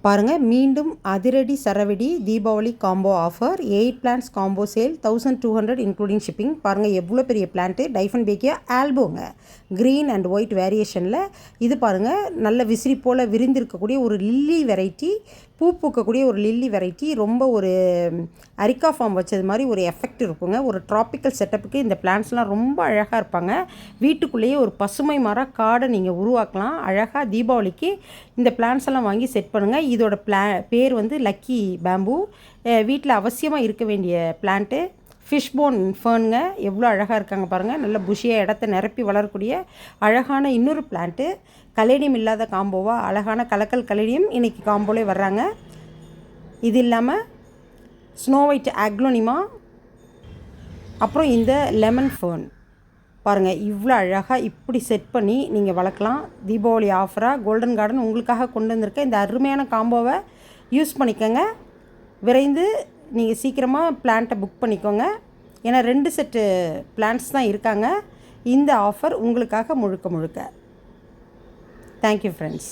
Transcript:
பாருங்கள், மீண்டும் அதிரடி சரவெடி Deepavali combo offer 8 plans combo sale 1200 including shipping. பாருங்கள் எவ்வளோ பெரிய பிளான்ட்டு, டைஃபன் பேக்கியா ஆல்போங்க, க்ரீன் அண்ட் ஒயிட் வேரியேஷனில். இது பாருங்கள், நல்ல விசிறி போல் விரிந்திருக்கக்கூடிய ஒரு லில்லி வெரைட்டி, பூ பூக்கக்கூடிய ஒரு லில்லி வெரைட்டி. ரொம்ப ஒரு அரிக்கா ஃபார்ம் வச்சது மாதிரி ஒரு எஃபெக்ட் இருக்குங்க. ஒரு ட்ராபிக்கல் செட்டப்புக்கு இந்த பிளான்ஸ்லாம் ரொம்ப அழகாக இருப்பாங்க. வீட்டுக்குள்ளேயே ஒரு பசுமை மர காடை நீங்கள் உருவாக்கலாம் அழகாக. தீபாவளிக்கு இந்த பிளான்ஸ் எல்லாம் வாங்கி செட் பண்ணுங்கள். இதோட பேர் வந்து லக்கி பேம்பூ. வீட்டில் அவசியமாக இருக்க வேண்டிய பிளான்ட்டு. ஃபிஷ்போன் ஃபேனுங்க, எவ்வளோ அழகாக இருக்காங்க பாருங்கள். நல்ல புஷியாக இடத்த நிரப்பி வளரக்கூடிய அழகான இன்னொரு பிளான்ட்டு. கலேடியம் இல்லாத காம்போவாக அழகான கலக்கல் கலேடியம் இன்றைக்கி காம்போலே வர்றாங்க. இது இல்லாமல் ஸ்னோ ஒயிட் அக்லோனிமா, அப்புறம் இந்த லெமன் ஃபேர்ன் பாருங்கள். இவ்வளோ அழகாக இப்படி செட் பண்ணி நீங்கள் வளர்க்கலாம். தீபாவளி ஆஃபராக கோல்டன் கார்டன் உங்களுக்காக கொண்டு வந்திருக்க இந்த அருமையான காம்போவை யூஸ் பண்ணிக்கோங்க. விரைந்து நீங்கள் சீக்கிரமாக பிளான்ட்டை புக் பண்ணிக்கோங்க. ஏன்னா 2 செட்டு பிளான்ஸ் தான் இருக்காங்க. இந்த ஆஃபர் உங்களுக்காக முழுக்க முழுக்க. Thank you friends.